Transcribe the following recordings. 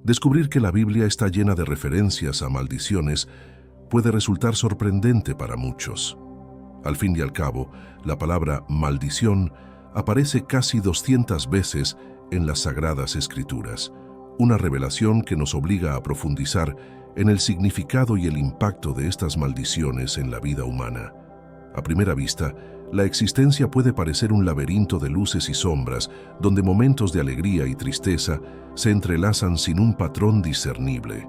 Descubrir que la Biblia está llena de referencias a maldiciones puede resultar sorprendente para muchos. Al fin y al cabo, la palabra maldición aparece casi 200 veces en las Sagradas Escrituras, una revelación que nos obliga a profundizar en el significado y el impacto de estas maldiciones en la vida humana. A primera vista, la existencia puede parecer un laberinto de luces y sombras, donde momentos de alegría y tristeza se entrelazan sin un patrón discernible.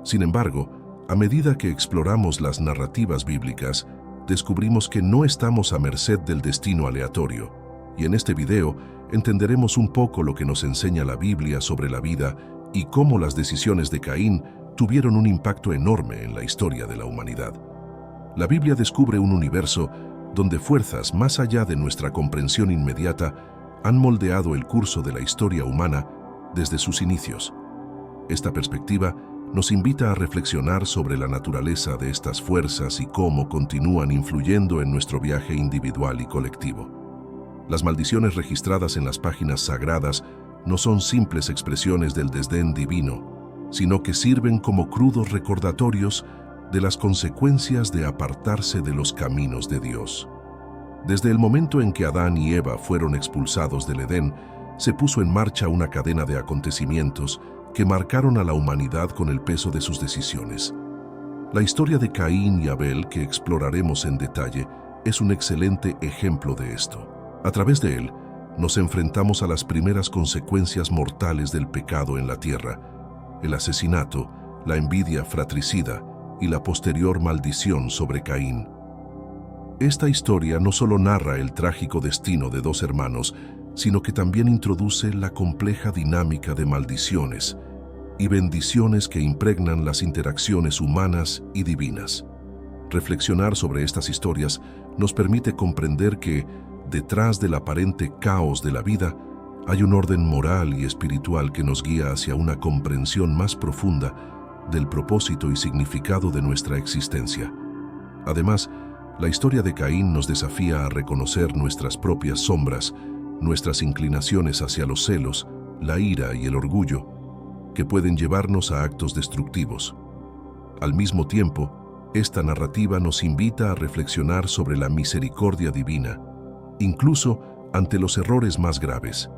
Sin embargo, a medida que exploramos las narrativas bíblicas, descubrimos que no estamos a merced del destino aleatorio, y en este video entenderemos un poco lo que nos enseña la Biblia sobre la vida y cómo las decisiones de Caín tuvieron un impacto enorme en la historia de la humanidad. La Biblia descubre un universo donde fuerzas más allá de nuestra comprensión inmediata han moldeado el curso de la historia humana desde sus inicios. Esta perspectiva nos invita a reflexionar sobre la naturaleza de estas fuerzas y cómo continúan influyendo en nuestro viaje individual y colectivo. Las maldiciones registradas en las páginas sagradas no son simples expresiones del desdén divino, sino que sirven como crudos recordatorios de las consecuencias de apartarse de los caminos de Dios. Desde el momento en que Adán y Eva fueron expulsados del Edén, se puso en marcha una cadena de acontecimientos que marcaron a la humanidad con el peso de sus decisiones. La historia de Caín y Abel, que exploraremos en detalle, es un excelente ejemplo de esto. A través de él, nos enfrentamos a las primeras consecuencias mortales del pecado en la tierra: el asesinato, la envidia fratricida y la posterior maldición sobre Caín. Esta historia no solo narra el trágico destino de dos hermanos, sino que también introduce la compleja dinámica de maldiciones y bendiciones que impregnan las interacciones humanas y divinas. Reflexionar sobre estas historias nos permite comprender que, detrás del aparente caos de la vida, hay un orden moral y espiritual que nos guía hacia una comprensión más profunda del propósito y significado de nuestra existencia. Además, la historia de Caín nos desafía a reconocer nuestras propias sombras, nuestras inclinaciones hacia los celos, la ira y el orgullo, que pueden llevarnos a actos destructivos. Al mismo tiempo, esta narrativa nos invita a reflexionar sobre la misericordia divina, incluso ante los errores más graves.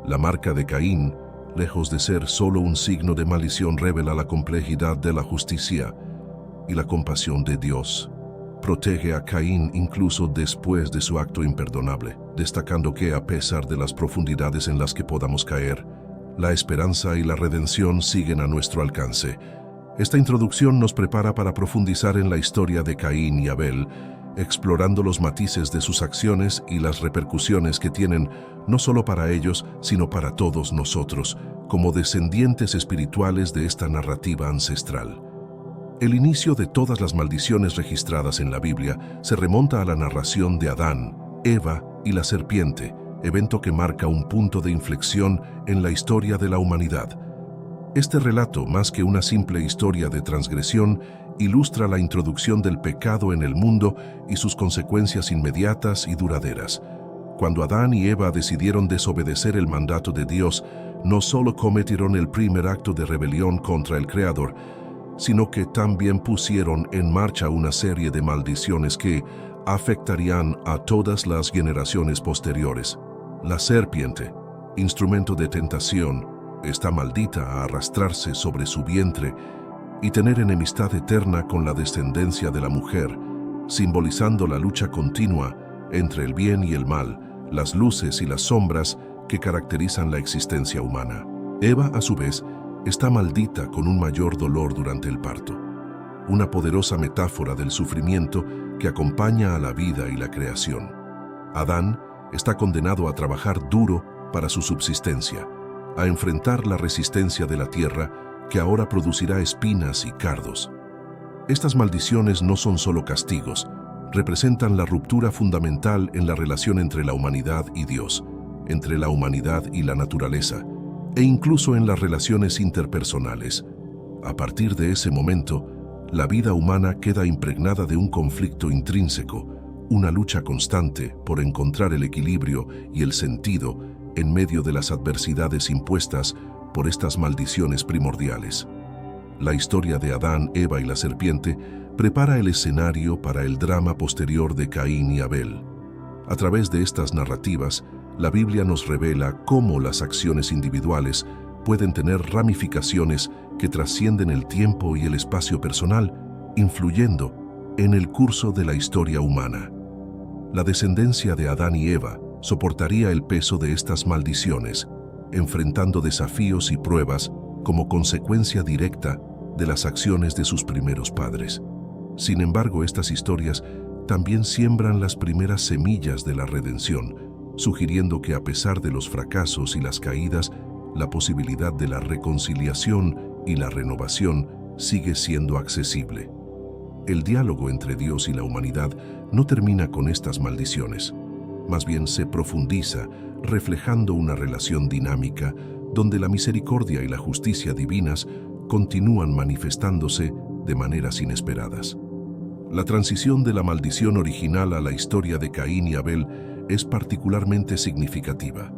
La marca de Caín, lejos de ser solo un signo de maldición, revela la complejidad de la justicia y la compasión de Dios. Protege a Caín incluso después de su acto imperdonable, destacando que, a pesar de las profundidades en las que podamos caer, la esperanza y la redención siguen a nuestro alcance. Esta introducción nos prepara para profundizar en la historia de Caín y Abel, explorando los matices de sus acciones y las repercusiones que tienen no solo para ellos, sino para todos nosotros, como descendientes espirituales de esta narrativa ancestral. El inicio de todas las maldiciones registradas en la Biblia se remonta a la narración de Adán, Eva y la serpiente, evento que marca un punto de inflexión en la historia de la humanidad. Este relato, más que una simple historia de transgresión, ilustra la introducción del pecado en el mundo y sus consecuencias inmediatas y duraderas. Cuando Adán y Eva decidieron desobedecer el mandato de Dios, no solo cometieron el primer acto de rebelión contra el Creador, sino que también pusieron en marcha una serie de maldiciones que afectarían a todas las generaciones posteriores. La serpiente, instrumento de tentación, está maldita a arrastrarse sobre su vientre y tener enemistad eterna con la descendencia de la mujer, simbolizando la lucha continua entre el bien y el mal, las luces y las sombras que caracterizan la existencia humana. Eva, a su vez, está maldita con un mayor dolor durante el parto, una poderosa metáfora del sufrimiento que acompaña a la vida y la creación. Adán está condenado a trabajar duro para su subsistencia, a enfrentar la resistencia de la tierra que ahora producirá espinas y cardos. Estas maldiciones no son solo castigos, representan la ruptura fundamental en la relación entre la humanidad y Dios, entre la humanidad y la naturaleza, e incluso en las relaciones interpersonales. A partir de ese momento, la vida humana queda impregnada de un conflicto intrínseco, una lucha constante por encontrar el equilibrio y el sentido en medio de las adversidades impuestas por estas maldiciones primordiales. La historia de Adán, Eva y la serpiente prepara el escenario para el drama posterior de Caín y Abel. A través de estas narrativas, la Biblia nos revela cómo las acciones individuales pueden tener ramificaciones que trascienden el tiempo y el espacio personal, influyendo en el curso de la historia humana. La descendencia de Adán y Eva soportaría el peso de estas maldiciones, enfrentando desafíos y pruebas como consecuencia directa de las acciones de sus primeros padres. Sin embargo, estas historias también siembran las primeras semillas de la redención, sugiriendo que a pesar de los fracasos y las caídas, la posibilidad de la reconciliación y la renovación sigue siendo accesible. El diálogo entre Dios y la humanidad no termina con estas maldiciones. Más bien se profundiza, reflejando una relación dinámica donde la misericordia y la justicia divinas continúan manifestándose de maneras inesperadas. La transición de la maldición original a la historia de Caín y Abel es particularmente significativa.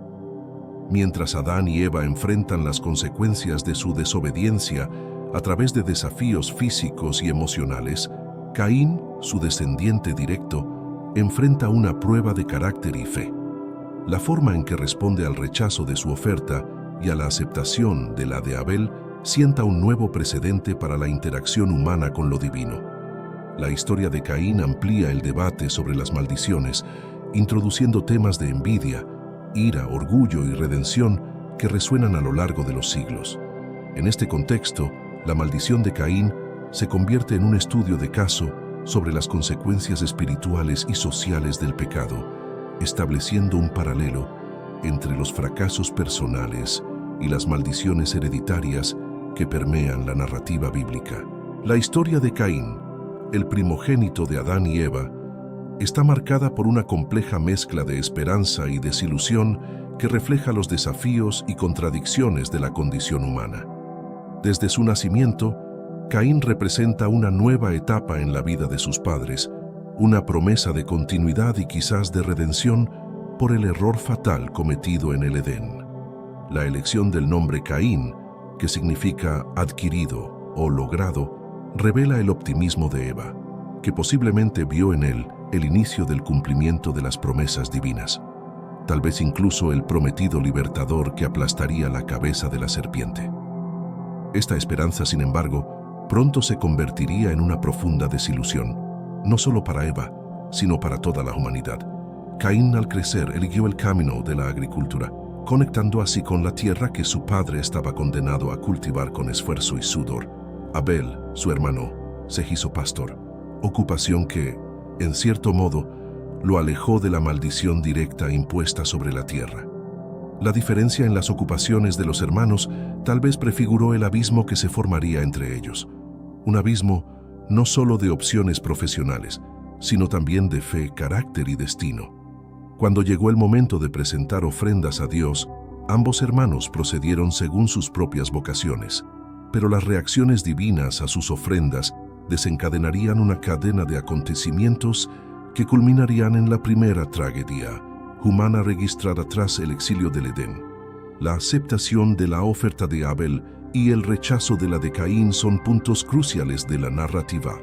Mientras Adán y Eva enfrentan las consecuencias de su desobediencia a través de desafíos físicos y emocionales, Caín, su descendiente directo, enfrenta una prueba de carácter y fe. La forma en que responde al rechazo de su oferta y a la aceptación de la de Abel sienta un nuevo precedente para la interacción humana con lo divino. La historia de Caín amplía el debate sobre las maldiciones, introduciendo temas de envidia, ira, orgullo y redención que resuenan a lo largo de los siglos. En este contexto, la maldición de Caín se convierte en un estudio de caso sobre las consecuencias espirituales y sociales del pecado, estableciendo un paralelo entre los fracasos personales y las maldiciones hereditarias que permean la narrativa bíblica. La historia de Caín, el primogénito de Adán y Eva, está marcada por una compleja mezcla de esperanza y desilusión que refleja los desafíos y contradicciones de la condición humana. Desde su nacimiento, Caín representa una nueva etapa en la vida de sus padres, una promesa de continuidad y quizás de redención por el error fatal cometido en el Edén. La elección del nombre Caín, que significa adquirido o logrado, revela el optimismo de Eva, que posiblemente vio en él el inicio del cumplimiento de las promesas divinas, tal vez incluso el prometido libertador que aplastaría la cabeza de la serpiente. Esta esperanza, sin embargo, pronto se convertiría en una profunda desilusión, no solo para Eva, sino para toda la humanidad. Caín, al crecer, eligió el camino de la agricultura, conectando así con la tierra que su padre estaba condenado a cultivar con esfuerzo y sudor. Abel, su hermano, se hizo pastor, ocupación que, en cierto modo, lo alejó de la maldición directa impuesta sobre la tierra. La diferencia en las ocupaciones de los hermanos tal vez prefiguró el abismo que se formaría entre ellos. Un abismo no solo de opciones profesionales, sino también de fe, carácter y destino. Cuando llegó el momento de presentar ofrendas a Dios, ambos hermanos procedieron según sus propias vocaciones, pero las reacciones divinas a sus ofrendas desencadenarían una cadena de acontecimientos que culminarían en la primera tragedia humana registrada tras el exilio del Edén. La aceptación de la oferta de Abel y el rechazo de la de Caín son puntos cruciales de la narrativa.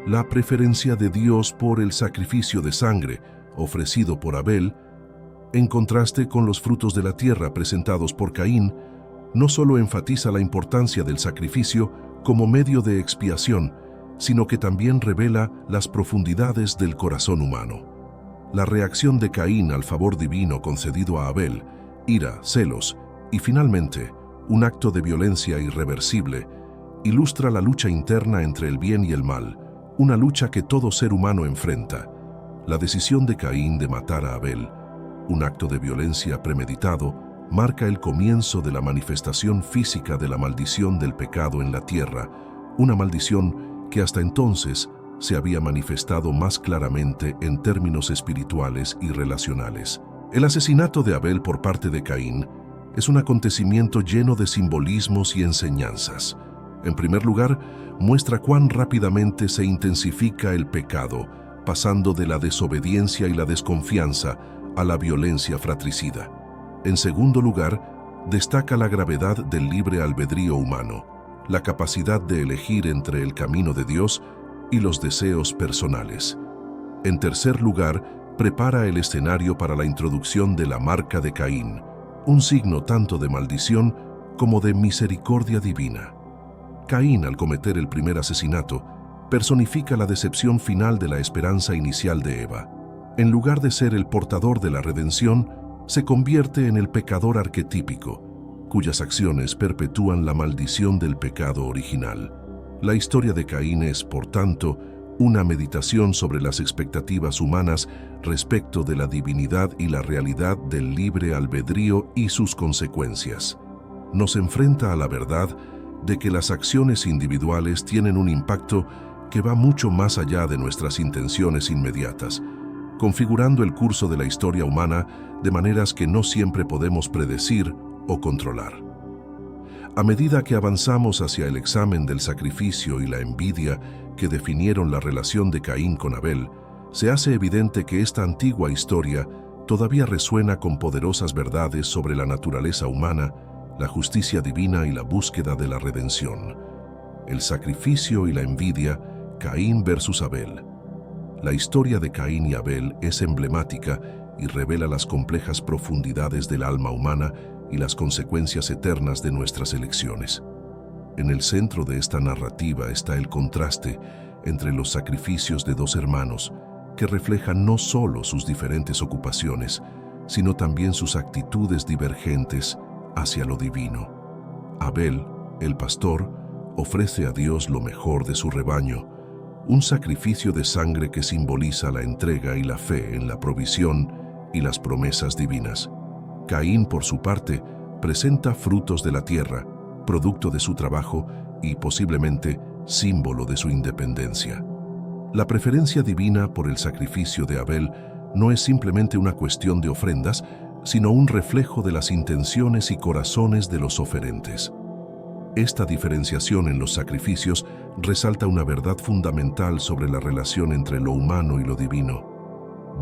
La preferencia de Dios por el sacrificio de sangre ofrecido por Abel, en contraste con los frutos de la tierra presentados por Caín, no solo enfatiza la importancia del sacrificio como medio de expiación, sino que también revela las profundidades del corazón humano. La reacción de Caín al favor divino concedido a Abel, ira, celos y finalmente un acto de violencia irreversible, ilustra la lucha interna entre el bien y el mal, una lucha que todo ser humano enfrenta. La decisión de Caín de matar a Abel, un acto de violencia premeditado, marca el comienzo de la manifestación física de la maldición del pecado en la tierra, una maldición que hasta entonces se había manifestado más claramente en términos espirituales y relacionales. El asesinato de Abel por parte de Caín es un acontecimiento lleno de simbolismos y enseñanzas. En primer lugar, muestra cuán rápidamente se intensifica el pecado, pasando de la desobediencia y la desconfianza a la violencia fratricida. En segundo lugar, destaca la gravedad del libre albedrío humano, la capacidad de elegir entre el camino de Dios y los deseos personales. En tercer lugar, prepara el escenario para la introducción de la marca de Caín, un signo tanto de maldición como de misericordia divina. Caín, al cometer el primer asesinato, personifica la decepción final de la esperanza inicial de Eva. En lugar de ser el portador de la redención, se convierte en el pecador arquetípico, cuyas acciones perpetúan la maldición del pecado original. La historia de Caín es, por tanto, una meditación sobre las expectativas humanas respecto de la divinidad y la realidad del libre albedrío y sus consecuencias. Nos enfrenta a la verdad de que las acciones individuales tienen un impacto que va mucho más allá de nuestras intenciones inmediatas, configurando el curso de la historia humana de maneras que no siempre podemos predecir o controlar. A medida que avanzamos hacia el examen del sacrificio y la envidia que definieron la relación de Caín con Abel, se hace evidente que esta antigua historia todavía resuena con poderosas verdades sobre la naturaleza humana, la justicia divina y la búsqueda de la redención. El sacrificio y la envidia, Caín versus Abel. La historia de Caín y Abel es emblemática y revela las complejas profundidades del alma humana y las consecuencias eternas de nuestras elecciones. En el centro de esta narrativa está el contraste entre los sacrificios de dos hermanos, que reflejan no solo sus diferentes ocupaciones, sino también sus actitudes divergentes hacia lo divino. Abel, el pastor, ofrece a Dios lo mejor de su rebaño, un sacrificio de sangre que simboliza la entrega y la fe en la provisión y las promesas divinas. Caín, por su parte, presenta frutos de la tierra, producto de su trabajo y posiblemente símbolo de su independencia. La preferencia divina por el sacrificio de Abel no es simplemente una cuestión de ofrendas, sino un reflejo de las intenciones y corazones de los oferentes. Esta diferenciación en los sacrificios resalta una verdad fundamental sobre la relación entre lo humano y lo divino.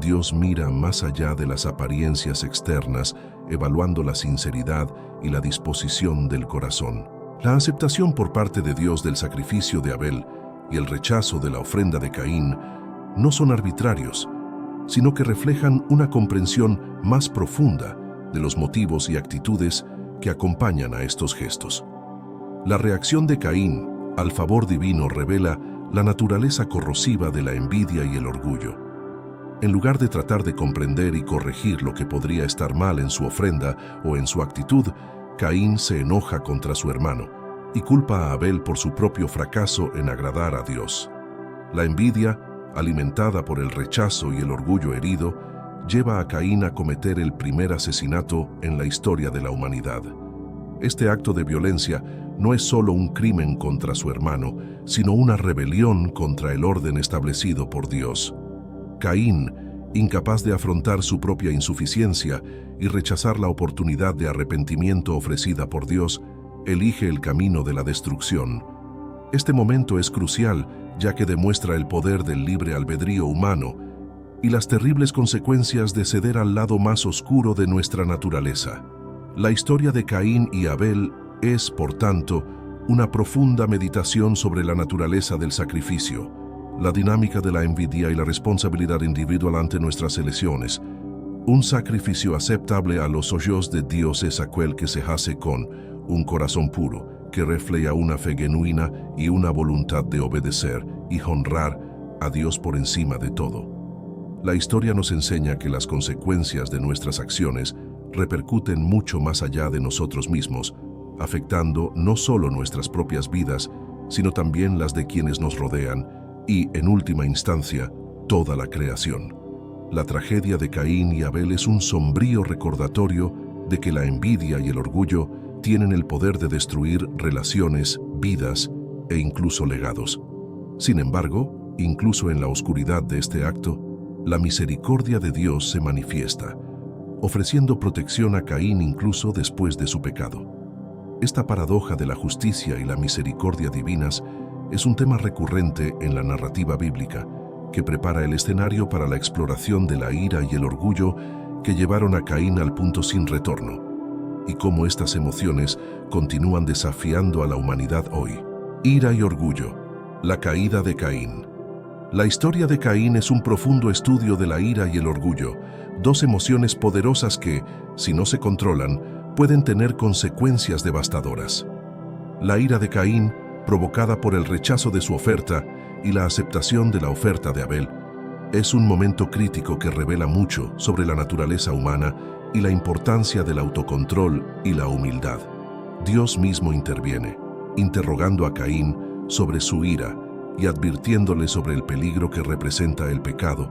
Dios mira más allá de las apariencias externas, evaluando la sinceridad y la disposición del corazón. La aceptación por parte de Dios del sacrificio de Abel y el rechazo de la ofrenda de Caín no son arbitrarios, sino que reflejan una comprensión más profunda de los motivos y actitudes que acompañan a estos gestos. La reacción de Caín al favor divino revela la naturaleza corrosiva de la envidia y el orgullo. En lugar de tratar de comprender y corregir lo que podría estar mal en su ofrenda o en su actitud, Caín se enoja contra su hermano y culpa a Abel por su propio fracaso en agradar a Dios. La envidia, alimentada por el rechazo y el orgullo herido, lleva a Caín a cometer el primer asesinato en la historia de la humanidad. Este acto de violencia no es solo un crimen contra su hermano, sino una rebelión contra el orden establecido por Dios. Caín, incapaz de afrontar su propia insuficiencia y rechazar la oportunidad de arrepentimiento ofrecida por Dios, elige el camino de la destrucción. Este momento es crucial, ya que demuestra el poder del libre albedrío humano y las terribles consecuencias de ceder al lado más oscuro de nuestra naturaleza. La historia de Caín y Abel es, por tanto, una profunda meditación sobre la naturaleza del sacrificio, la dinámica de la envidia y la responsabilidad individual ante nuestras elecciones. Un sacrificio aceptable a los ojos de Dios es aquel que se hace con un corazón puro, que refleja una fe genuina y una voluntad de obedecer y honrar a Dios por encima de todo. La historia nos enseña que las consecuencias de nuestras acciones repercuten mucho más allá de nosotros mismos, afectando no solo nuestras propias vidas, sino también las de quienes nos rodean y, en última instancia, toda la creación. La tragedia de Caín y Abel es un sombrío recordatorio de que la envidia y el orgullo tienen el poder de destruir relaciones, vidas e incluso legados. Sin embargo, incluso en la oscuridad de este acto, la misericordia de Dios se manifiesta, ofreciendo protección a Caín incluso después de su pecado. Esta paradoja de la justicia y la misericordia divinas es un tema recurrente en la narrativa bíblica, que prepara el escenario para la exploración de la ira y el orgullo que llevaron a Caín al punto sin retorno. y cómo estas emociones continúan desafiando a la humanidad hoy. Ira y orgullo. La caída de Caín. La historia de Caín es un profundo estudio de la ira y el orgullo, dos emociones poderosas que, si no se controlan, pueden tener consecuencias devastadoras. La ira de Caín, provocada por el rechazo de su oferta y la aceptación de la oferta de Abel, es un momento crítico que revela mucho sobre la naturaleza humana y la importancia del autocontrol y la humildad. Dios mismo interviene, interrogando a Caín sobre su ira y advirtiéndole sobre el peligro que representa el pecado,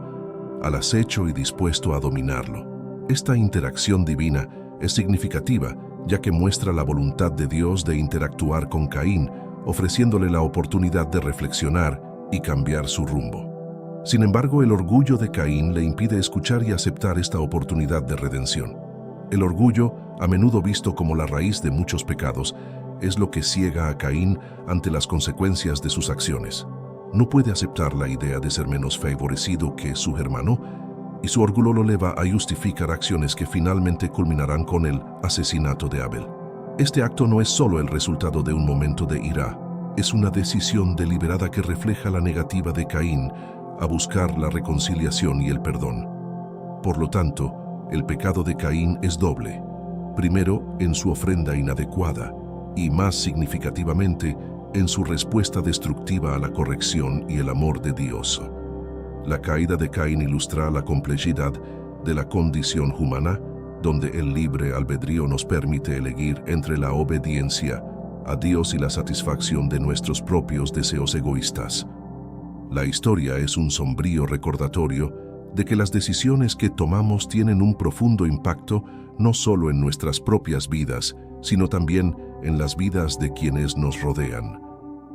al acecho y dispuesto a dominarlo. Esta interacción divina es significativa, ya que muestra la voluntad de Dios de interactuar con Caín, ofreciéndole la oportunidad de reflexionar y cambiar su rumbo. Sin embargo, el orgullo de Caín le impide escuchar y aceptar esta oportunidad de redención. El orgullo, a menudo visto como la raíz de muchos pecados, es lo que ciega a Caín ante las consecuencias de sus acciones. No puede aceptar la idea de ser menos favorecido que su hermano, y su orgullo lo lleva a justificar acciones que finalmente culminarán con el asesinato de Abel. Este acto no es solo el resultado de un momento de ira, es una decisión deliberada que refleja la negativa de Caín a buscar la reconciliación y el perdón. Por lo tanto, el pecado de Caín es doble. Primero, en su ofrenda inadecuada, y más significativamente, en su respuesta destructiva a la corrección y el amor de Dios. La caída de Caín ilustra la complejidad de la condición humana, donde el libre albedrío nos permite elegir entre la obediencia a Dios y la satisfacción de nuestros propios deseos egoístas. La historia es un sombrío recordatorio de que las decisiones que tomamos tienen un profundo impacto no solo en nuestras propias vidas, sino también en las vidas de quienes nos rodean.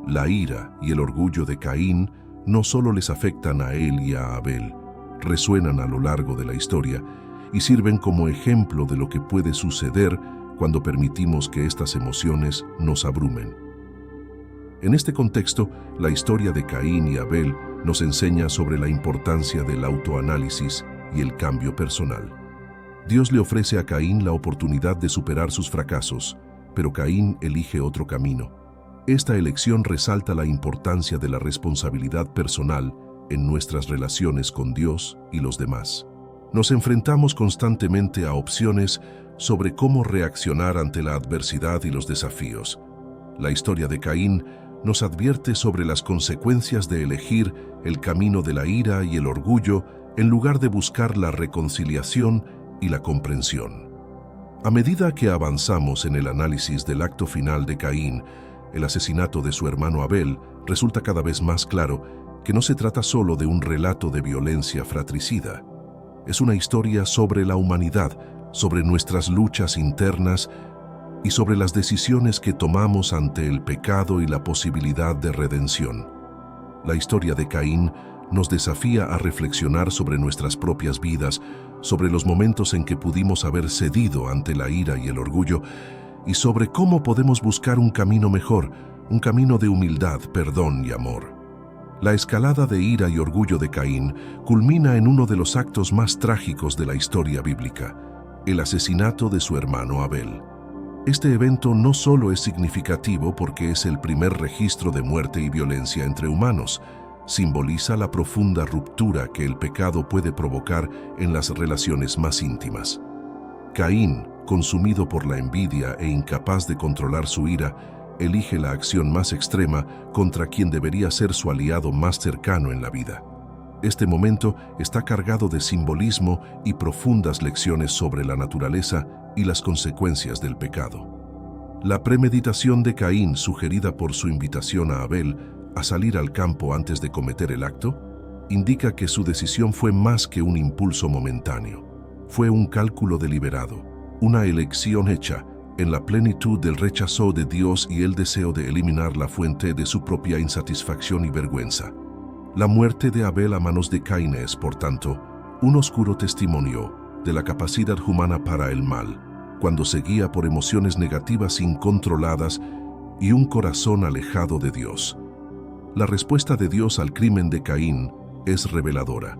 La ira y el orgullo de Caín no solo les afectan a él y a Abel, resuenan a lo largo de la historia y sirven como ejemplo de lo que puede suceder cuando permitimos que estas emociones nos abrumen. En este contexto, la historia de Caín y Abel nos enseña sobre la importancia del autoanálisis y el cambio personal. Dios le ofrece a Caín la oportunidad de superar sus fracasos, pero Caín elige otro camino. Esta elección resalta la importancia de la responsabilidad personal en nuestras relaciones con Dios y los demás. Nos enfrentamos constantemente a opciones sobre cómo reaccionar ante la adversidad y los desafíos. La historia de Caín nos advierte sobre las consecuencias de elegir el camino de la ira y el orgullo en lugar de buscar la reconciliación y la comprensión. A medida que avanzamos en el análisis del acto final de Caín, el asesinato de su hermano Abel, resulta cada vez más claro que no se trata solo de un relato de violencia fratricida. Es una historia sobre la humanidad, sobre nuestras luchas internas y sobre las decisiones que tomamos ante el pecado y la posibilidad de redención. La historia de Caín nos desafía a reflexionar sobre nuestras propias vidas, sobre los momentos en que pudimos haber cedido ante la ira y el orgullo, y sobre cómo podemos buscar un camino mejor, un camino de humildad, perdón y amor. La escalada de ira y orgullo de Caín culmina en uno de los actos más trágicos de la historia bíblica, el asesinato de su hermano Abel. Este evento no solo es significativo porque es el primer registro de muerte y violencia entre humanos, simboliza la profunda ruptura que el pecado puede provocar en las relaciones más íntimas. Caín, consumido por la envidia e incapaz de controlar su ira, elige la acción más extrema contra quien debería ser su aliado más cercano en la vida. Este momento está cargado de simbolismo y profundas lecciones sobre la naturaleza y las consecuencias del pecado. La premeditación de Caín, sugerida por su invitación a Abel a salir al campo antes de cometer el acto, indica que su decisión fue más que un impulso momentáneo. Fue un cálculo deliberado, una elección hecha en la plenitud del rechazo de Dios y el deseo de eliminar la fuente de su propia insatisfacción y vergüenza. La muerte de Abel a manos de Caín es, por tanto, un oscuro testimonio de la capacidad humana para el mal, cuando se guía por emociones negativas incontroladas y un corazón alejado de Dios. La respuesta de Dios al crimen de Caín es reveladora.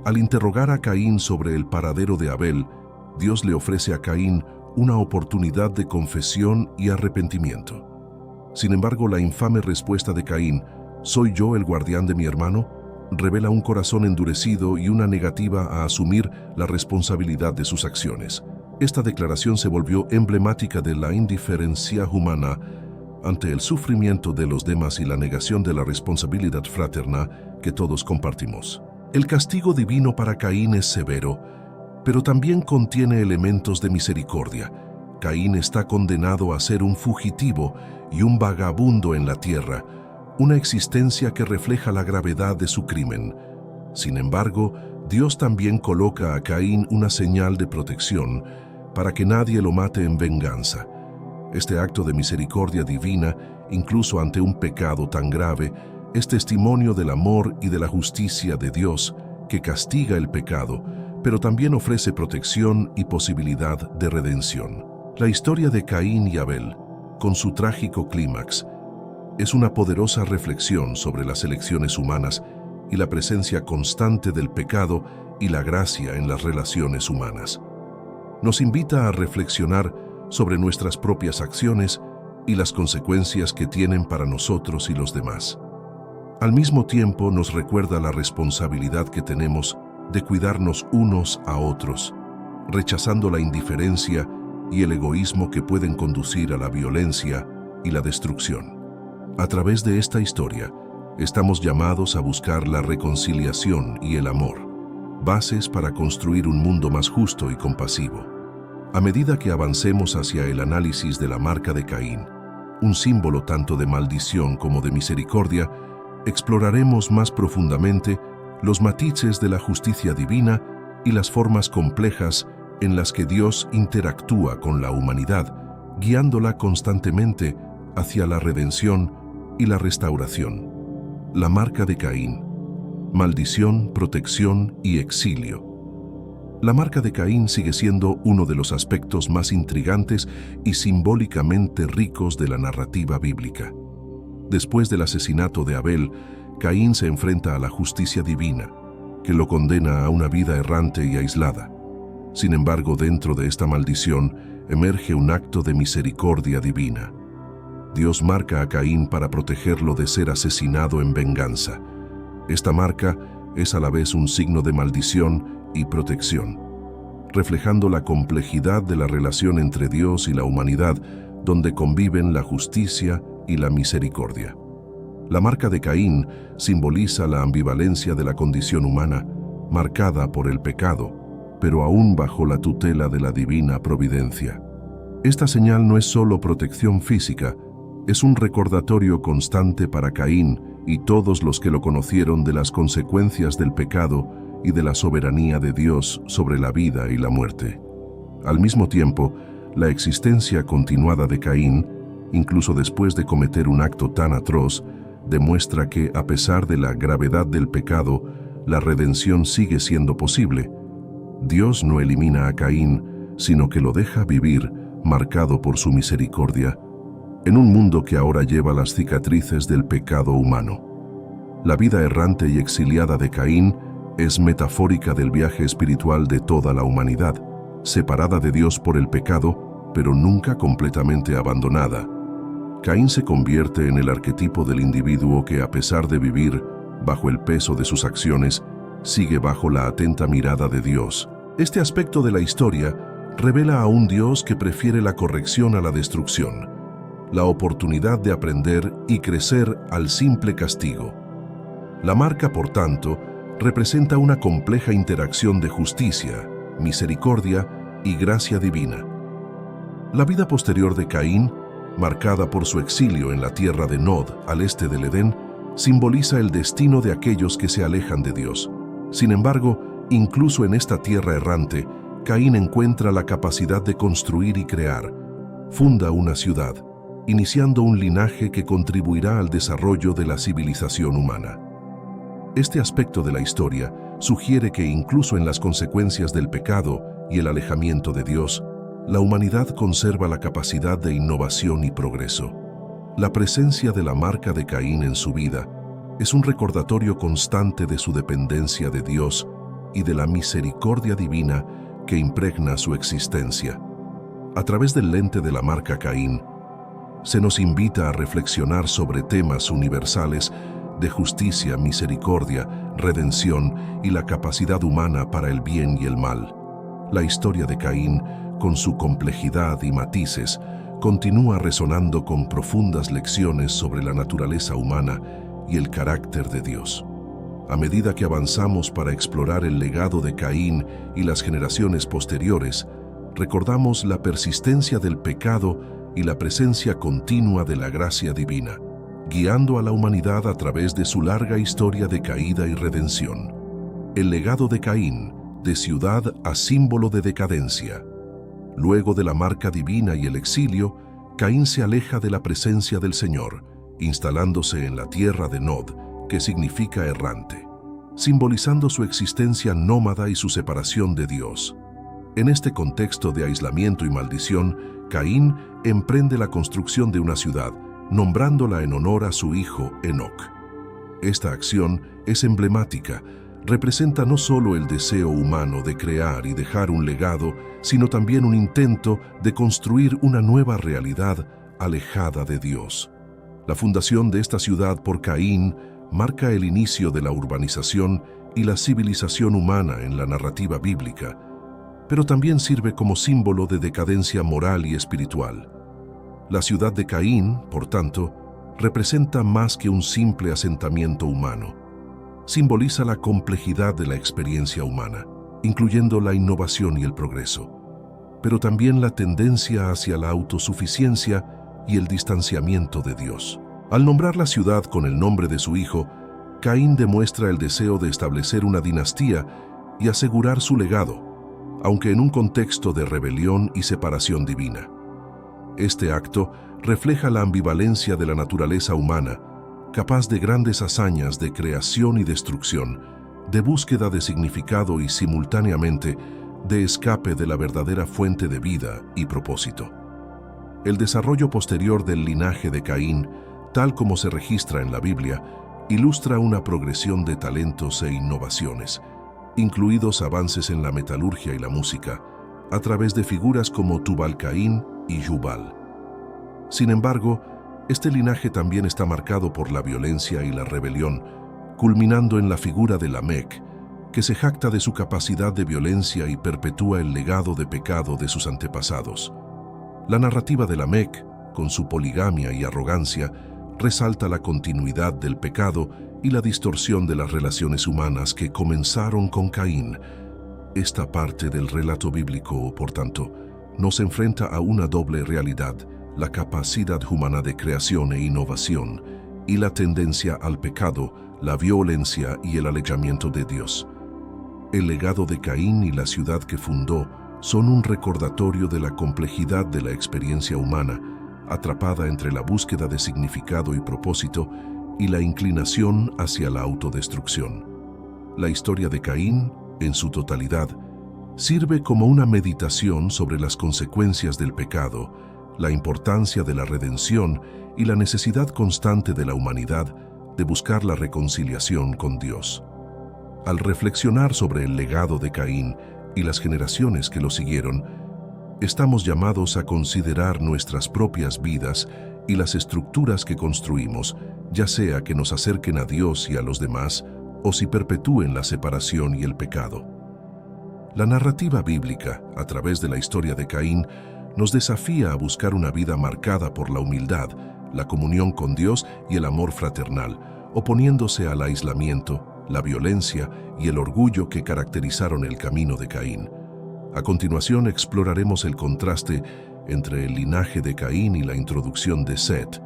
Al interrogar a Caín sobre el paradero de Abel, Dios le ofrece a Caín una oportunidad de confesión y arrepentimiento. Sin embargo, la infame respuesta de Caín, ¿soy yo el guardián de mi hermano?, revela un corazón endurecido y una negativa a asumir la responsabilidad de sus acciones. Esta declaración se volvió emblemática de la indiferencia humana ante el sufrimiento de los demás y la negación de la responsabilidad fraterna que todos compartimos. El castigo divino para Caín es severo, pero también contiene elementos de misericordia. Caín está condenado a ser un fugitivo y un vagabundo en la tierra, una existencia que refleja la gravedad de su crimen. Sin embargo, Dios también coloca a Caín una señal de protección para que nadie lo mate en venganza. Este acto de misericordia divina, incluso ante un pecado tan grave, es testimonio del amor y de la justicia de Dios, que castiga el pecado, pero también ofrece protección y posibilidad de redención. La historia de Caín y Abel, con su trágico clímax, es una poderosa reflexión sobre las elecciones humanas y la presencia constante del pecado y la gracia en las relaciones humanas. Nos invita a reflexionar sobre nuestras propias acciones y las consecuencias que tienen para nosotros y los demás. Al mismo tiempo, nos recuerda la responsabilidad que tenemos de cuidarnos unos a otros, rechazando la indiferencia y el egoísmo que pueden conducir a la violencia y la destrucción. A través de esta historia, estamos llamados a buscar la reconciliación y el amor, bases para construir un mundo más justo y compasivo. A medida que avancemos hacia el análisis de la marca de Caín, un símbolo tanto de maldición como de misericordia, exploraremos más profundamente los matices de la justicia divina y las formas complejas en las que Dios interactúa con la humanidad, guiándola constantemente hacia la redención y la restauración. La marca de Caín: maldición, protección y exilio. La marca de Caín sigue siendo uno de los aspectos más intrigantes y simbólicamente ricos de la narrativa bíblica. Después del asesinato de Abel, Caín se enfrenta a la justicia divina, que lo condena a una vida errante y aislada. Sin embargo, dentro de esta maldición emerge un acto de misericordia divina. Dios marca a Caín para protegerlo de ser asesinado en venganza. Esta marca es a la vez un signo de maldición y protección, reflejando la complejidad de la relación entre Dios y la humanidad, donde conviven la justicia y la misericordia. La marca de Caín simboliza la ambivalencia de la condición humana, marcada por el pecado, pero aún bajo la tutela de la divina providencia. Esta señal no es solo protección física, es un recordatorio constante para Caín y todos los que lo conocieron de las consecuencias del pecado y de la soberanía de Dios sobre la vida y la muerte. Al mismo tiempo, la existencia continuada de Caín, incluso después de cometer un acto tan atroz, demuestra que, a pesar de la gravedad del pecado, la redención sigue siendo posible. Dios no elimina a Caín, sino que lo deja vivir, marcado por su misericordia, en un mundo que ahora lleva las cicatrices del pecado humano. La vida errante y exiliada de Caín es metafórica del viaje espiritual de toda la humanidad, separada de Dios por el pecado, pero nunca completamente abandonada. Caín se convierte en el arquetipo del individuo que, a pesar de vivir bajo el peso de sus acciones, sigue bajo la atenta mirada de Dios. Este aspecto de la historia revela a un Dios que prefiere la corrección a la destrucción, la oportunidad de aprender y crecer al simple castigo. La marca, por tanto, representa una compleja interacción de justicia, misericordia y gracia divina. La vida posterior de Caín, marcada por su exilio en la tierra de Nod, al este del Edén, simboliza el destino de aquellos que se alejan de Dios. Sin embargo, incluso en esta tierra errante, Caín encuentra la capacidad de construir y crear. Funda una ciudad, iniciando un linaje que contribuirá al desarrollo de la civilización humana. Este aspecto de la historia sugiere que incluso en las consecuencias del pecado y el alejamiento de Dios, la humanidad conserva la capacidad de innovación y progreso. La presencia de la marca de Caín en su vida es un recordatorio constante de su dependencia de Dios y de la misericordia divina que impregna su existencia. A través del lente de la marca Caín, se nos invita a reflexionar sobre temas universales de justicia, misericordia, redención y la capacidad humana para el bien y el mal. La historia de Caín, con su complejidad y matices, continúa resonando con profundas lecciones sobre la naturaleza humana y el carácter de Dios. A medida que avanzamos para explorar el legado de Caín y las generaciones posteriores, recordamos la persistencia del pecado y la presencia continua de la gracia divina, guiando a la humanidad a través de su larga historia de caída y redención. El legado de Caín, de ciudad a símbolo de decadencia. Luego de la marca divina y el exilio, Caín se aleja de la presencia del Señor, instalándose en la tierra de Nod, que significa errante, simbolizando su existencia nómada y su separación de Dios. En este contexto de aislamiento y maldición, Caín emprende la construcción de una ciudad, nombrándola en honor a su hijo Enoc. Esta acción es emblemática, representa no solo el deseo humano de crear y dejar un legado, sino también un intento de construir una nueva realidad alejada de Dios. La fundación de esta ciudad por Caín marca el inicio de la urbanización y la civilización humana en la narrativa bíblica, pero también sirve como símbolo de decadencia moral y espiritual. La ciudad de Caín, por tanto, representa más que un simple asentamiento humano. Simboliza la complejidad de la experiencia humana, incluyendo la innovación y el progreso, pero también la tendencia hacia la autosuficiencia y el distanciamiento de Dios. Al nombrar la ciudad con el nombre de su hijo, Caín demuestra el deseo de establecer una dinastía y asegurar su legado, aunque en un contexto de rebelión y separación divina. Este acto refleja la ambivalencia de la naturaleza humana, capaz de grandes hazañas de creación y destrucción, de búsqueda de significado y simultáneamente de escape de la verdadera fuente de vida y propósito. El desarrollo posterior del linaje de Caín, tal como se registra en la Biblia, ilustra una progresión de talentos e innovaciones, incluidos avances en la metalurgia y la música, a través de figuras como Tubal-Caín y Jubal. Sin embargo, este linaje también está marcado por la violencia y la rebelión, culminando en la figura de Lamec, que se jacta de su capacidad de violencia y perpetúa el legado de pecado de sus antepasados. La narrativa de Lamec, con su poligamia y arrogancia, resalta la continuidad del pecado y la distorsión de las relaciones humanas que comenzaron con Caín. Esta parte del relato bíblico, por tanto, nos enfrenta a una doble realidad: la capacidad humana de creación e innovación y la tendencia al pecado, la violencia y el alejamiento de Dios. El legado de Caín y la ciudad que fundó son un recordatorio de la complejidad de la experiencia humana, atrapada entre la búsqueda de significado y propósito y la inclinación hacia la autodestrucción. La historia de Caín, en su totalidad, sirve como una meditación sobre las consecuencias del pecado, la importancia de la redención y la necesidad constante de la humanidad de buscar la reconciliación con Dios. Al reflexionar sobre el legado de Caín y las generaciones que lo siguieron, estamos llamados a considerar nuestras propias vidas y las estructuras que construimos, ya sea que nos acerquen a Dios y a los demás, o si perpetúen la separación y el pecado. La narrativa bíblica, a través de la historia de Caín, nos desafía a buscar una vida marcada por la humildad, la comunión con Dios y el amor fraternal, oponiéndose al aislamiento, la violencia y el orgullo que caracterizaron el camino de Caín. A continuación exploraremos el contraste entre el linaje de Caín y la introducción de Set,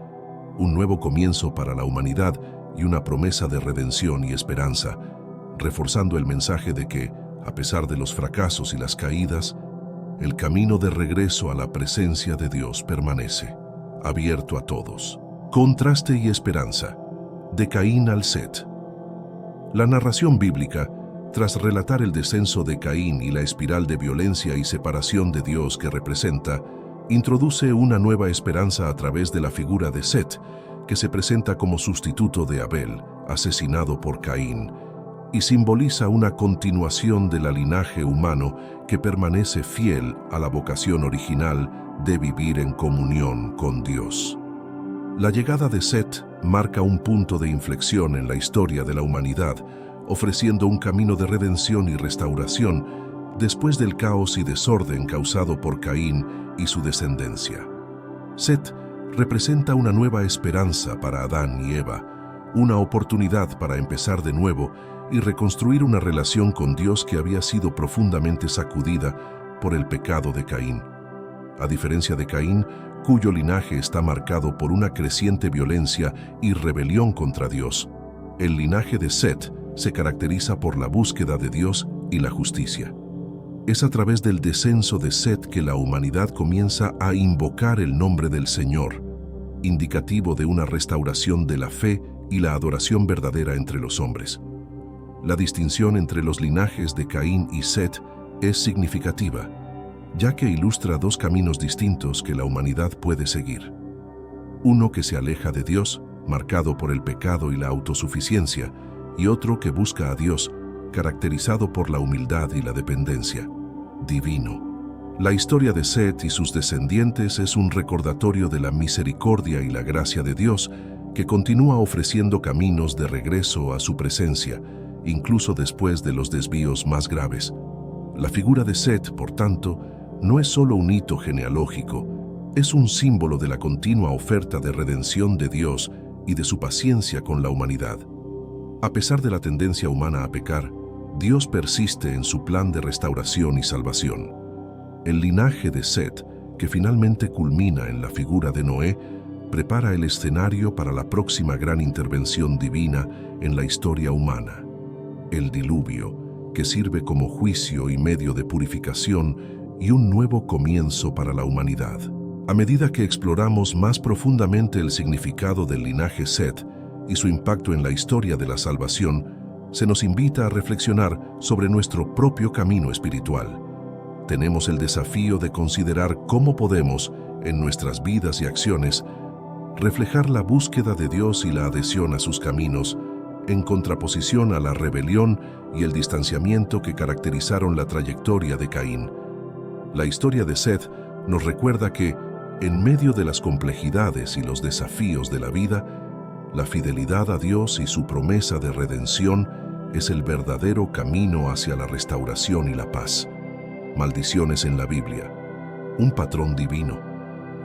un nuevo comienzo para la humanidad y una promesa de redención y esperanza, reforzando el mensaje de que, a pesar de los fracasos y las caídas, el camino de regreso a la presencia de Dios permanece, abierto a todos. Contraste y esperanza, de Caín al Set. La narración bíblica, tras relatar el descenso de Caín y la espiral de violencia y separación de Dios que representa, introduce una nueva esperanza a través de la figura de Set, que se presenta como sustituto de Abel, asesinado por Caín, y simboliza una continuación del linaje humano que permanece fiel a la vocación original de vivir en comunión con Dios. La llegada de Set marca un punto de inflexión en la historia de la humanidad, ofreciendo un camino de redención y restauración después del caos y desorden causado por Caín y su descendencia. Set representa una nueva esperanza para Adán y Eva, una oportunidad para empezar de nuevo y reconstruir una relación con Dios que había sido profundamente sacudida por el pecado de Caín. A diferencia de Caín, cuyo linaje está marcado por una creciente violencia y rebelión contra Dios, el linaje de Set se caracteriza por la búsqueda de Dios y la justicia. Es a través del descenso de Set que la humanidad comienza a invocar el nombre del Señor, indicativo de una restauración de la fe y la adoración verdadera entre los hombres. La distinción entre los linajes de Caín y Set es significativa, ya que ilustra dos caminos distintos que la humanidad puede seguir. Uno que se aleja de Dios, marcado por el pecado y la autosuficiencia, y otro que busca a Dios, caracterizado por la humildad y la dependencia. Divino. La historia de Set y sus descendientes es un recordatorio de la misericordia y la gracia de Dios, que continúa ofreciendo caminos de regreso a su presencia, incluso después de los desvíos más graves. La figura de Set, por tanto, no es solo un hito genealógico, es un símbolo de la continua oferta de redención de Dios y de su paciencia con la humanidad. A pesar de la tendencia humana a pecar, Dios persiste en su plan de restauración y salvación. El linaje de Set, que finalmente culmina en la figura de Noé, prepara el escenario para la próxima gran intervención divina en la historia humana. El diluvio, que sirve como juicio y medio de purificación y un nuevo comienzo para la humanidad. A medida que exploramos más profundamente el significado del linaje Set y su impacto en la historia de la salvación, se nos invita a reflexionar sobre nuestro propio camino espiritual. Tenemos el desafío de considerar cómo podemos, en nuestras vidas y acciones, reflejar la búsqueda de Dios y la adhesión a sus caminos, en contraposición a la rebelión y el distanciamiento que caracterizaron la trayectoria de Caín. La historia de Set nos recuerda que, en medio de las complejidades y los desafíos de la vida, la fidelidad a Dios y su promesa de redención es el verdadero camino hacia la restauración y la paz. Maldiciones en la Biblia. Un patrón divino.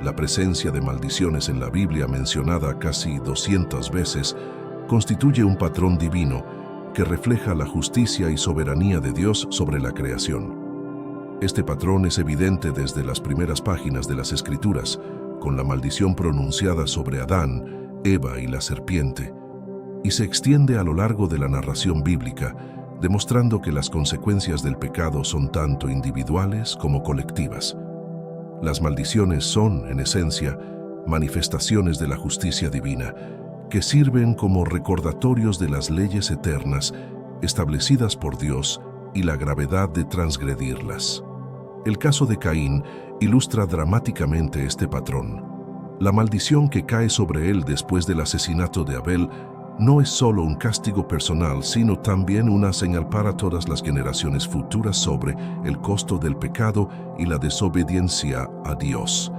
La presencia de maldiciones en la Biblia, mencionada casi 200 veces, constituye un patrón divino que refleja la justicia y soberanía de Dios sobre la creación. Este patrón es evidente desde las primeras páginas de las Escrituras, con la maldición pronunciada sobre Adán, Eva y la serpiente, y se extiende a lo largo de la narración bíblica, demostrando que las consecuencias del pecado son tanto individuales como colectivas. Las maldiciones son, en esencia, manifestaciones de la justicia divina, que sirven como recordatorios de las leyes eternas establecidas por Dios y la gravedad de transgredirlas. El caso de Caín ilustra dramáticamente este patrón. La maldición que cae sobre él después del asesinato de Abel no es solo un castigo personal, sino también una señal para todas las generaciones futuras sobre el costo del pecado y la desobediencia a Dios.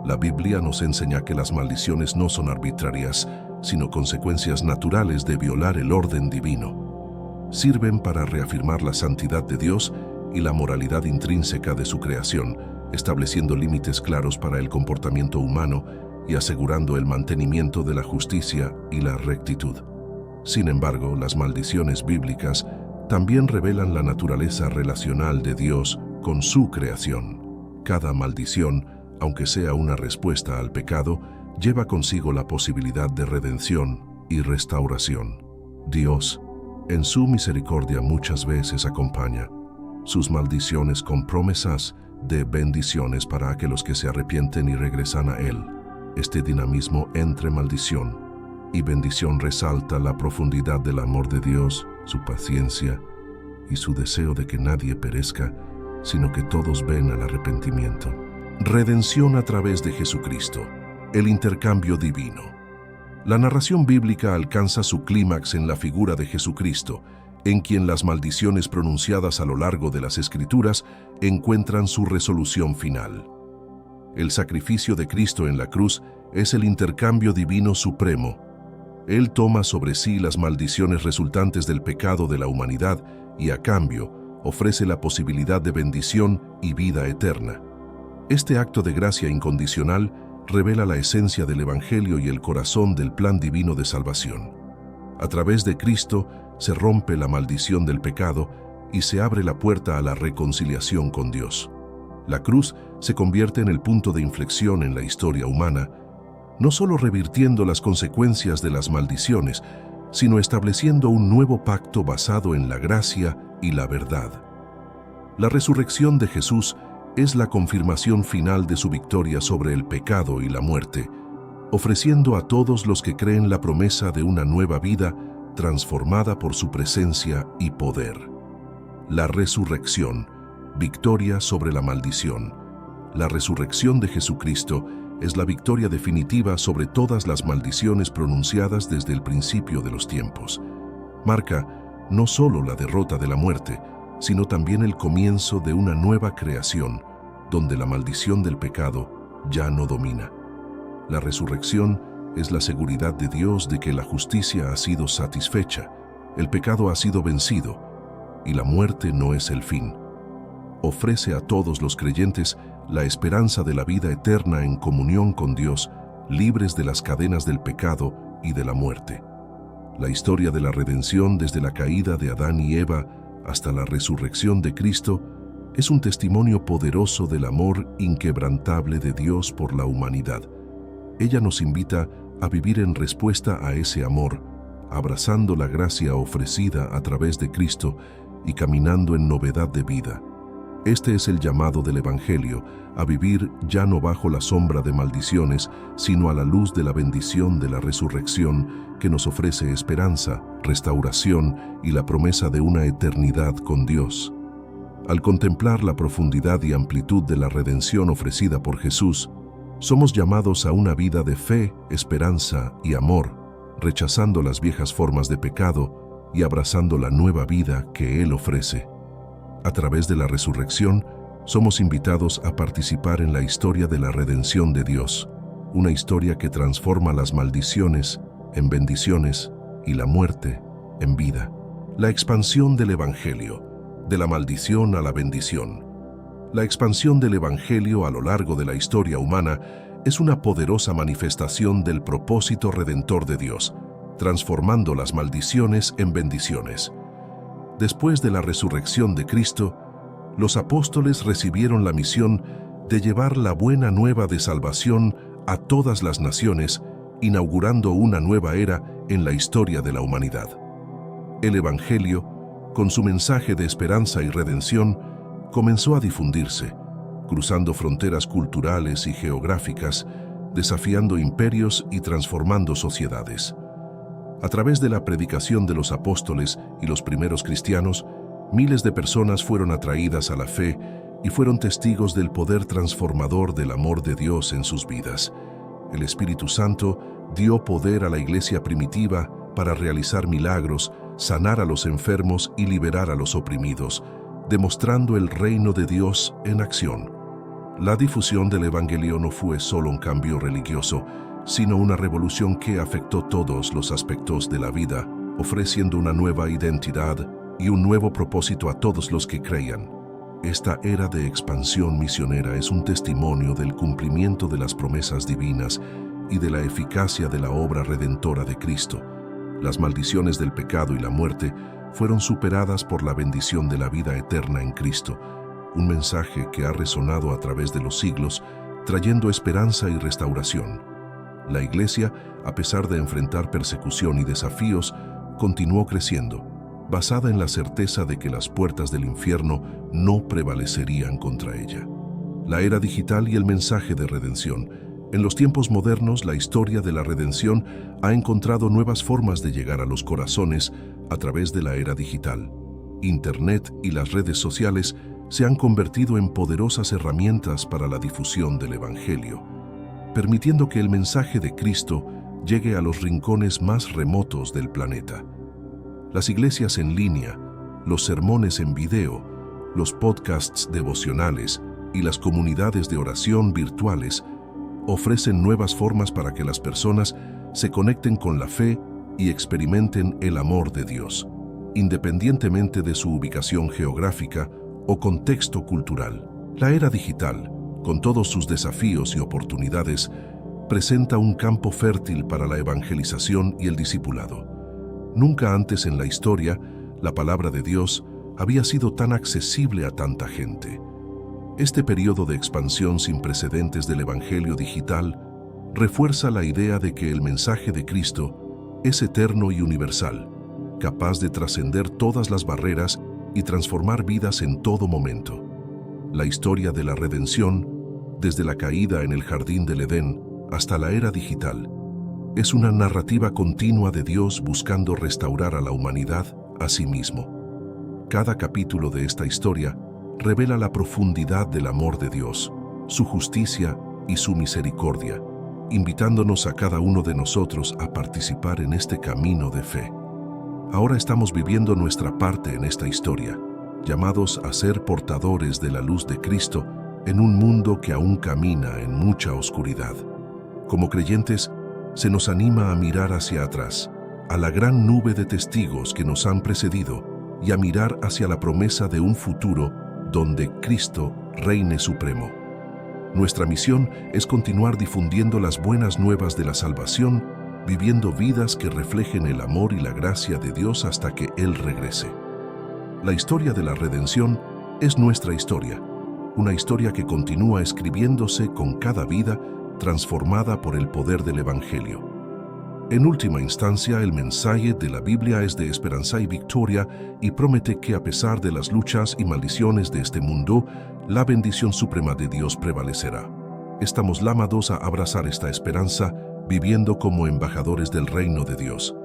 La Biblia nos enseña que las maldiciones no son arbitrarias, sino consecuencias naturales de violar el orden divino. Sirven para reafirmar la santidad de Dios y la moralidad intrínseca de su creación, estableciendo límites claros para el comportamiento humano y asegurando el mantenimiento de la justicia y la rectitud. Sin embargo, las maldiciones bíblicas también revelan la naturaleza relacional de Dios con su creación. Cada maldición, aunque sea una respuesta al pecado, lleva consigo la posibilidad de redención y restauración. Dios, en su misericordia, muchas veces acompaña sus maldiciones con promesas de bendiciones para aquellos que se arrepienten y regresan a Él. Este dinamismo entre maldición y bendición resalta la profundidad del amor de Dios, su paciencia y su deseo de que nadie perezca, sino que todos ven al arrepentimiento. Redención a través de Jesucristo, el intercambio divino. La narración bíblica alcanza su clímax en la figura de Jesucristo, en quien las maldiciones pronunciadas a lo largo de las Escrituras encuentran su resolución final. El sacrificio de Cristo en la cruz es el intercambio divino supremo. Él toma sobre sí las maldiciones resultantes del pecado de la humanidad y, a cambio, ofrece la posibilidad de bendición y vida eterna. Este acto de gracia incondicional revela la esencia del Evangelio y el corazón del plan divino de salvación. A través de Cristo se rompe la maldición del pecado y se abre la puerta a la reconciliación con Dios. La cruz se convierte en el punto de inflexión en la historia humana, no solo revirtiendo las consecuencias de las maldiciones, sino estableciendo un nuevo pacto basado en la gracia y la verdad. La resurrección de Jesús es la confirmación final de su victoria sobre el pecado y la muerte, ofreciendo a todos los que creen la promesa de una nueva vida transformada por su presencia y poder. La resurrección, victoria sobre la maldición. La resurrección de Jesucristo es la victoria definitiva sobre todas las maldiciones pronunciadas desde el principio de los tiempos. Marca no solo la derrota de la muerte, sino también el comienzo de una nueva creación, donde la maldición del pecado ya no domina. La resurrección es la seguridad de Dios de que la justicia ha sido satisfecha, el pecado ha sido vencido y la muerte no es el fin. Ofrece a todos los creyentes la esperanza de la vida eterna en comunión con Dios, libres de las cadenas del pecado y de la muerte. La historia de la redención desde la caída de Adán y Eva hasta la resurrección de Cristo es un testimonio poderoso del amor inquebrantable de Dios por la humanidad. Ella nos invita a vivir en respuesta a ese amor, abrazando la gracia ofrecida a través de Cristo y caminando en novedad de vida. Este es el llamado del Evangelio, a vivir ya no bajo la sombra de maldiciones, sino a la luz de la bendición de la resurrección que nos ofrece esperanza, restauración y la promesa de una eternidad con Dios. Al contemplar la profundidad y amplitud de la redención ofrecida por Jesús, somos llamados a una vida de fe, esperanza y amor, rechazando las viejas formas de pecado y abrazando la nueva vida que Él ofrece. A través de la resurrección, somos invitados a participar en la historia de la redención de Dios, una historia que transforma las maldiciones en bendiciones y la muerte en vida. La expansión del Evangelio, de la maldición a la bendición. La expansión del Evangelio a lo largo de la historia humana es una poderosa manifestación del propósito redentor de Dios, transformando las maldiciones en bendiciones. Después de la resurrección de Cristo, los apóstoles recibieron la misión de llevar la buena nueva de salvación a todas las naciones, inaugurando una nueva era en la historia de la humanidad. El Evangelio, con su mensaje de esperanza y redención, comenzó a difundirse, cruzando fronteras culturales y geográficas, desafiando imperios y transformando sociedades. A través de la predicación de los apóstoles y los primeros cristianos, miles de personas fueron atraídas a la fe y fueron testigos del poder transformador del amor de Dios en sus vidas. El Espíritu Santo dio poder a la iglesia primitiva para realizar milagros, sanar a los enfermos y liberar a los oprimidos, demostrando el reino de Dios en acción. La difusión del Evangelio no fue solo un cambio religioso, sino una revolución que afectó todos los aspectos de la vida, ofreciendo una nueva identidad y un nuevo propósito a todos los que creían. Esta era de expansión misionera es un testimonio del cumplimiento de las promesas divinas y de la eficacia de la obra redentora de Cristo. Las maldiciones del pecado y la muerte fueron superadas por la bendición de la vida eterna en Cristo, un mensaje que ha resonado a través de los siglos, trayendo esperanza y restauración. La Iglesia, a pesar de enfrentar persecución y desafíos, continuó creciendo, basada en la certeza de que las puertas del infierno no prevalecerían contra ella. La era digital y el mensaje de redención. En los tiempos modernos, la historia de la redención ha encontrado nuevas formas de llegar a los corazones a través de la era digital. Internet y las redes sociales se han convertido en poderosas herramientas para la difusión del Evangelio, permitiendo que el mensaje de Cristo llegue a los rincones más remotos del planeta. Las iglesias en línea, los sermones en video, los podcasts devocionales y las comunidades de oración virtuales ofrecen nuevas formas para que las personas se conecten con la fe y experimenten el amor de Dios, independientemente de su ubicación geográfica o contexto cultural. La era digital, con todos sus desafíos y oportunidades, presenta un campo fértil para la evangelización y el discipulado. Nunca antes en la historia, la palabra de Dios había sido tan accesible a tanta gente. Este periodo de expansión sin precedentes del Evangelio digital refuerza la idea de que el mensaje de Cristo es eterno y universal, capaz de trascender todas las barreras y transformar vidas en todo momento. La historia de la redención, desde la caída en el jardín del Edén hasta la era digital, es una narrativa continua de Dios buscando restaurar a la humanidad a sí mismo. Cada capítulo de esta historia revela la profundidad del amor de Dios, su justicia y su misericordia, invitándonos a cada uno de nosotros a participar en este camino de fe. Ahora estamos viviendo nuestra parte en esta historia, llamados a ser portadores de la luz de Cristo en un mundo que aún camina en mucha oscuridad. Como creyentes, se nos anima a mirar hacia atrás, a la gran nube de testigos que nos han precedido y a mirar hacia la promesa de un futuro donde Cristo reine supremo. Nuestra misión es continuar difundiendo las buenas nuevas de la salvación, viviendo vidas que reflejen el amor y la gracia de Dios hasta que Él regrese. La historia de la redención es nuestra historia, una historia que continúa escribiéndose con cada vida transformada por el poder del Evangelio. En última instancia, el mensaje de la Biblia es de esperanza y victoria y promete que a pesar de las luchas y maldiciones de este mundo, la bendición suprema de Dios prevalecerá. Estamos llamados a abrazar esta esperanza, viviendo como embajadores del reino de Dios,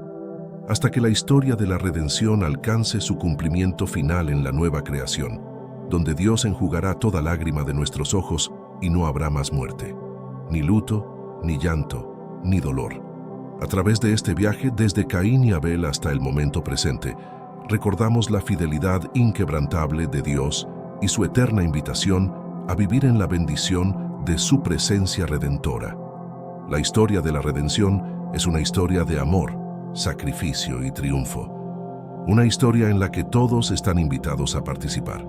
hasta que la historia de la redención alcance su cumplimiento final en la nueva creación, donde Dios enjugará toda lágrima de nuestros ojos y no habrá más muerte, ni luto, ni llanto, ni dolor. A través de este viaje, desde Caín y Abel hasta el momento presente, recordamos la fidelidad inquebrantable de Dios y su eterna invitación a vivir en la bendición de su presencia redentora. La historia de la redención es una historia de amor, sacrificio y triunfo. Una historia en la que todos están invitados a participar.